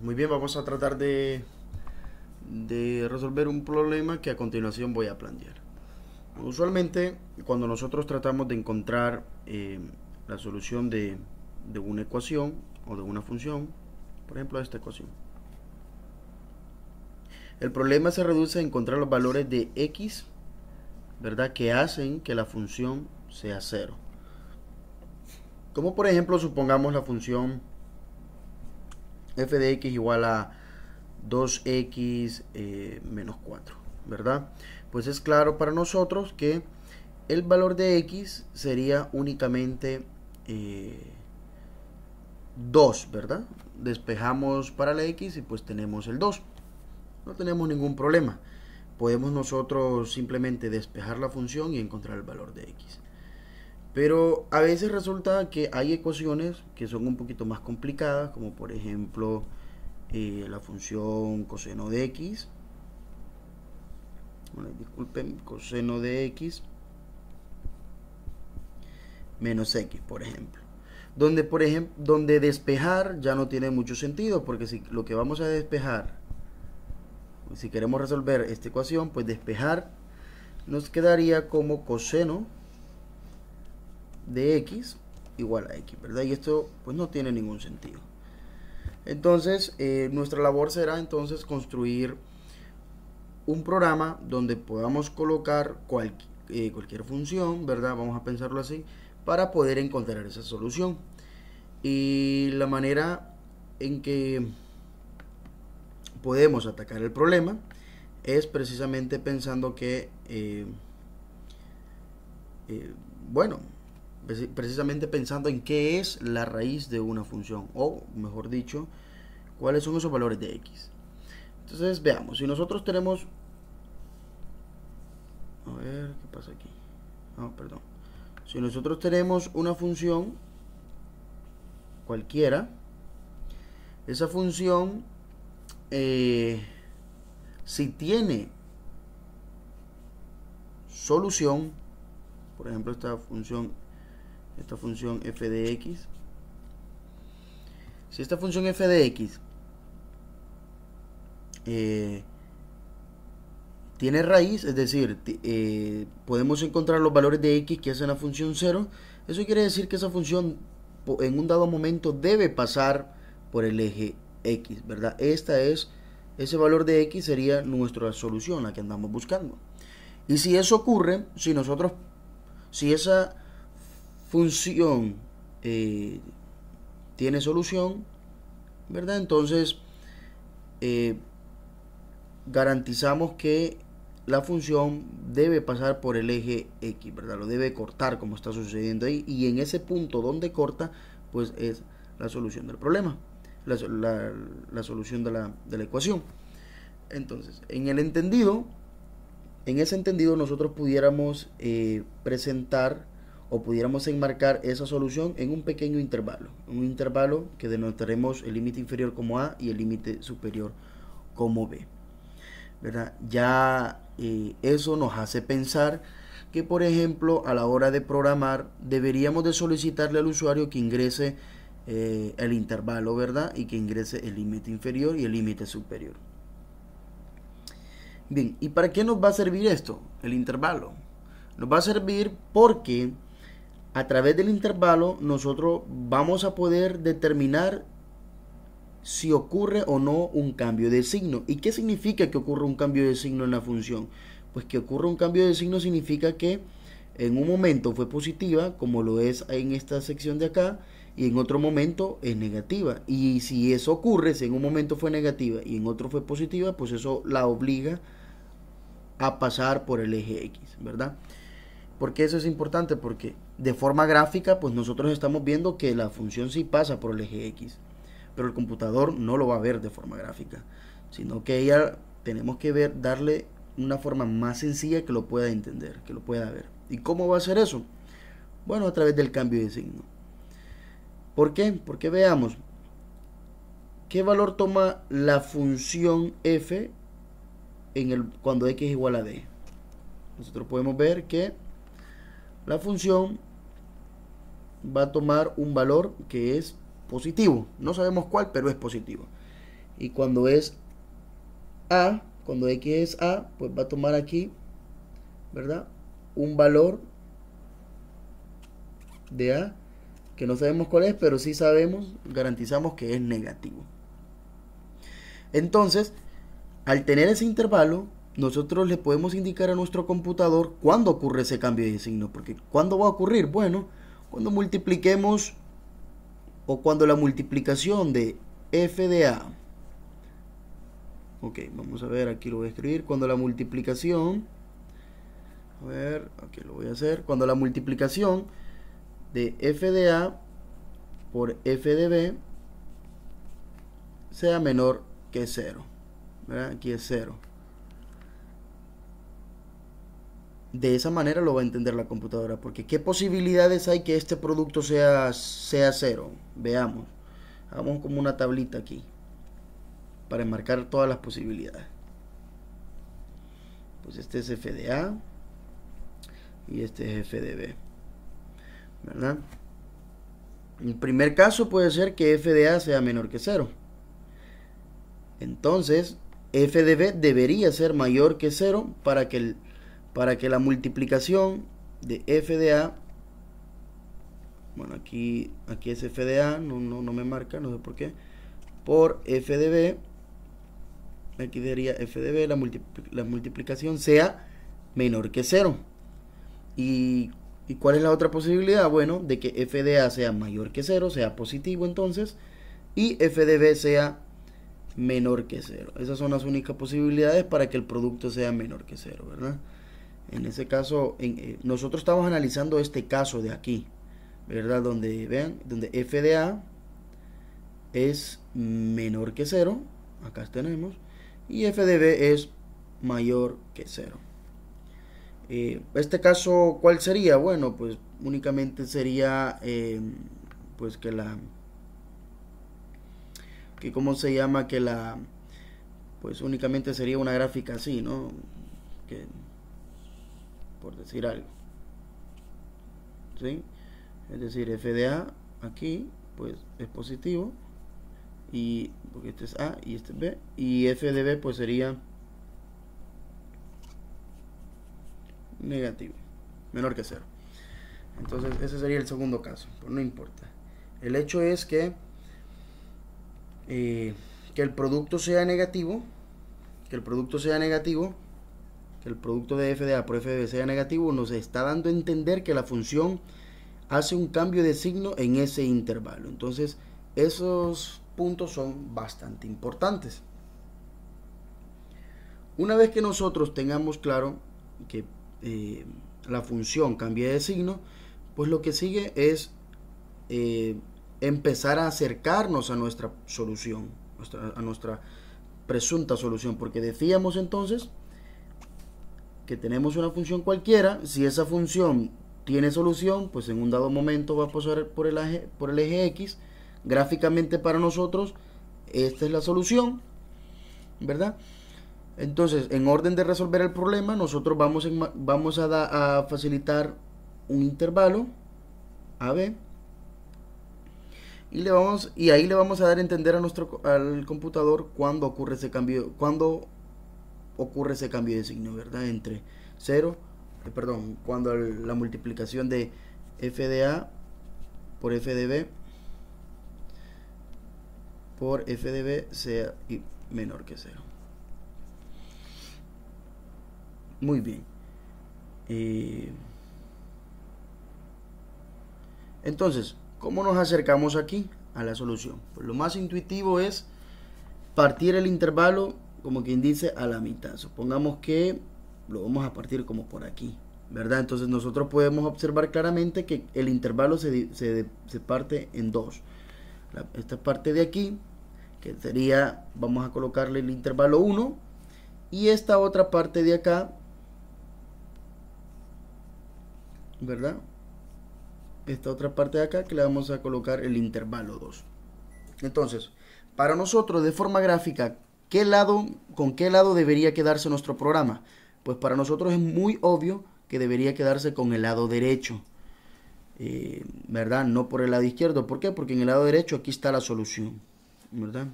Muy bien, vamos a tratar de resolver un problema que a continuación voy a plantear. Usualmente, cuando nosotros tratamos de encontrar la solución de una ecuación o de una función, por ejemplo, esta ecuación, el problema se reduce a encontrar los valores de x, ¿verdad?, que hacen que la función sea cero. Como por ejemplo, supongamos la función f de x igual a 2x menos 4, ¿verdad? Pues es claro para nosotros que el valor de x sería únicamente 2, ¿verdad? Despejamos para la x y pues tenemos el 2. No tenemos ningún problema. Podemos nosotros simplemente despejar la función y encontrar el valor de x. Pero a veces resulta que hay ecuaciones que son un poquito más complicadas, como por ejemplo la función coseno de x, disculpen, coseno de x menos x, por ejemplo. Donde despejar ya no tiene mucho sentido, porque si lo que vamos a despejar, si queremos resolver esta ecuación, pues despejar nos quedaría como coseno de x igual a x, ¿verdad? Y esto pues no tiene ningún sentido. Entonces, nuestra labor será entonces construir un programa donde podamos colocar cualquier función, ¿verdad? Vamos a pensarlo así, para poder encontrar esa solución. Y la manera en que podemos atacar el problema es precisamente pensando que, bueno, precisamente pensando en qué es la raíz de una función, o mejor dicho, cuáles son esos valores de x. Entonces veamos, si nosotros tenemos, a ver, ¿qué pasa aquí? Perdón. Si nosotros tenemos una función cualquiera, esa función, si tiene solución, por ejemplo esta función f de x, si esta función f de x tiene raíz, es decir, podemos encontrar los valores de x que hacen la función 0, eso quiere decir que esa función en un dado momento debe pasar por el eje x, ¿verdad? Ese valor de x sería nuestra solución, la que andamos buscando. Y si eso ocurre, si esa función tiene solución, ¿verdad? Entonces garantizamos que la función debe pasar por el eje x, ¿verdad? Lo debe cortar, como está sucediendo ahí, y en ese punto donde corta, pues es la solución del problema, la solución de la ecuación. Entonces, en ese entendido nosotros pudiéramos presentar o pudiéramos enmarcar esa solución en un pequeño intervalo, un intervalo que denotaremos el límite inferior como a y el límite superior como b, ¿verdad? Ya eso nos hace pensar que, por ejemplo, a la hora de programar deberíamos de solicitarle al usuario que ingrese el intervalo, ¿verdad? Y que ingrese el límite inferior y el límite superior. Bien, ¿y para qué nos va a servir esto? El intervalo. Nos va a servir porque a través del intervalo nosotros vamos a poder determinar si ocurre o no un cambio de signo. ¿Y qué significa que ocurra un cambio de signo en la función? Pues que ocurra un cambio de signo significa que en un momento fue positiva, como lo es en esta sección de acá, y en otro momento es negativa. Y si eso ocurre, si en un momento fue negativa y en otro fue positiva, pues eso la obliga a pasar por el eje X, ¿verdad? ¿Por qué eso es importante? Porque de forma gráfica, pues nosotros estamos viendo que la función sí pasa por el eje X, pero el computador no lo va a ver de forma gráfica, sino que tenemos que darle una forma más sencilla que lo pueda entender, que lo pueda ver. ¿Y cómo va a hacer eso? Bueno, a través del cambio de signo. ¿Por qué? Porque veamos, ¿qué valor toma la función f cuando x es igual a d? Nosotros podemos ver que la función va a tomar un valor que es positivo. No sabemos cuál, pero es positivo. Y cuando es A, cuando X es A, pues va a tomar aquí, ¿verdad? Un valor de A que no sabemos cuál es, pero sí sabemos, garantizamos que es negativo. Entonces, al tener ese intervalo, nosotros le podemos indicar a nuestro computador cuándo ocurre ese cambio de signo. Porque ¿cuándo va a ocurrir? Bueno, cuando multipliquemos o cuando la multiplicación de f de a. Ok, vamos a ver, aquí lo voy a escribir. Cuando la multiplicación, a ver, aquí lo voy a hacer. Cuando la multiplicación de f de a por f de b sea menor que 0. ¿Verdad? Aquí es 0. De esa manera lo va a entender la computadora, porque ¿qué posibilidades hay que este producto sea 0? Veamos. Hagamos como una tablita aquí para enmarcar todas las posibilidades. Pues este es f de a y este es f de b, ¿verdad? El primer caso puede ser que f de a sea menor que 0. Entonces, f de b debería ser mayor que 0 para que la multiplicación de f de a, bueno, aquí es f de a, no me marca, no sé por qué, por f de b, aquí sería f de b, la multiplicación sea menor que 0. ¿Y cuál es la otra posibilidad? Bueno, de que f de a sea mayor que 0, sea positivo entonces, y f de b sea menor que 0. Esas son las únicas posibilidades para que el producto sea menor que 0, ¿verdad? En ese caso, nosotros estamos analizando este caso de aquí, ¿verdad? Donde, vean, donde f de a es menor que 0, acá tenemos, y f de b es mayor que 0. Este caso, ¿cuál sería? Bueno, pues únicamente sería, pues ¿cómo se llama? Pues únicamente sería una gráfica así, ¿no? Por decir algo, ¿sí? Es decir, f de a aquí pues es positivo, y porque este es a y este es b, y f de b pues sería negativo, menor que 0. Entonces ese sería el segundo caso, pero no importa. El hecho es que el producto sea negativo, que el producto de f de a por f de b sea negativo, nos está dando a entender que la función hace un cambio de signo en ese intervalo. Entonces, esos puntos son bastante importantes. Una vez que nosotros tengamos claro que la función cambia de signo, pues lo que sigue es empezar a acercarnos a nuestra solución, a nuestra presunta solución, porque decíamos entonces que tenemos una función cualquiera. Si esa función tiene solución, pues en un dado momento va a pasar por el eje X. Gráficamente para nosotros esta es la solución, ¿verdad? Entonces, en orden de resolver el problema, nosotros vamos a facilitar un intervalo AB, y ahí le vamos a dar a entender al computador cuándo ocurre ese cambio, de signo, ¿verdad? Entre 0, cuando la multiplicación de f de a por f de b por f de b sea menor que 0. Muy bien. Entonces, ¿cómo nos acercamos aquí a la solución? Pues lo más intuitivo es partir el intervalo, como quien dice, a la mitad. Supongamos que lo vamos a partir como por aquí, ¿verdad? Entonces nosotros podemos observar claramente que el intervalo se parte en dos. Esta parte de aquí, que sería, vamos a colocarle el intervalo 1, y esta otra parte de acá, ¿verdad? Esta otra parte de acá que le vamos a colocar el intervalo 2. Entonces, para nosotros de forma gráfica, ¿con qué lado debería quedarse nuestro programa? Pues para nosotros es muy obvio que debería quedarse con el lado derecho, ¿verdad? No por el lado izquierdo. ¿Por qué? Porque en el lado derecho aquí está la solución, ¿verdad?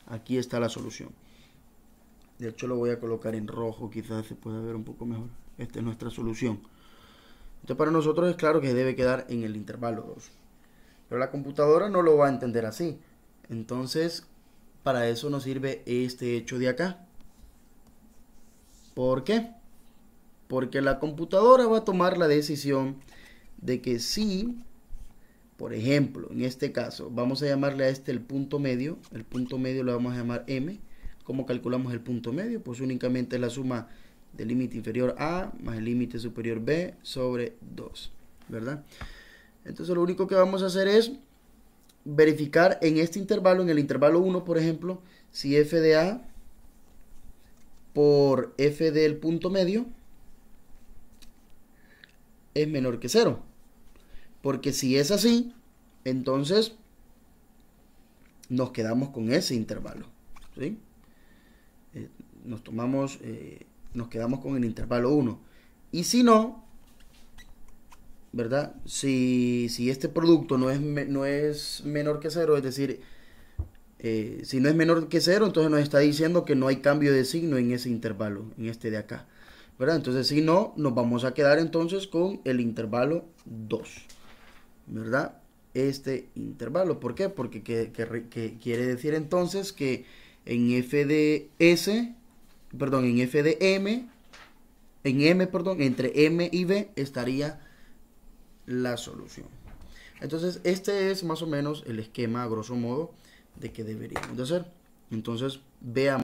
Aquí está la solución. De hecho lo voy a colocar en rojo, quizás se pueda ver un poco mejor. Esta es nuestra solución. Entonces para nosotros es claro que debe quedar en el intervalo 2. Pero la computadora no lo va a entender así. Entonces para eso nos sirve este hecho de acá. ¿Por qué? Porque la computadora va a tomar la decisión de que si, por ejemplo, en este caso, vamos a llamarle a este el punto medio lo vamos a llamar M. ¿Cómo calculamos el punto medio? Pues únicamente es la suma del límite inferior A más el límite superior B sobre 2, ¿verdad? Entonces lo único que vamos a hacer es verificar en este intervalo, en el intervalo 1, por ejemplo, si f de A por f del punto medio es menor que 0. Porque si es así, entonces nos quedamos con ese intervalo, ¿sí? Nos quedamos con el intervalo 1. Y si no, ¿verdad? Si este producto no es menor que 0, es decir, si no es menor que 0, entonces nos está diciendo que no hay cambio de signo en ese intervalo, en este de acá, ¿verdad? Entonces si no, nos vamos a quedar entonces con el intervalo 2, ¿verdad? Este intervalo, ¿por qué? Porque quiere decir entonces que en f de s, perdón, en f de m, entre m y b estaría la solución. Entonces este es más o menos el esquema a grosso modo de que deberíamos de hacer. Entonces veamos.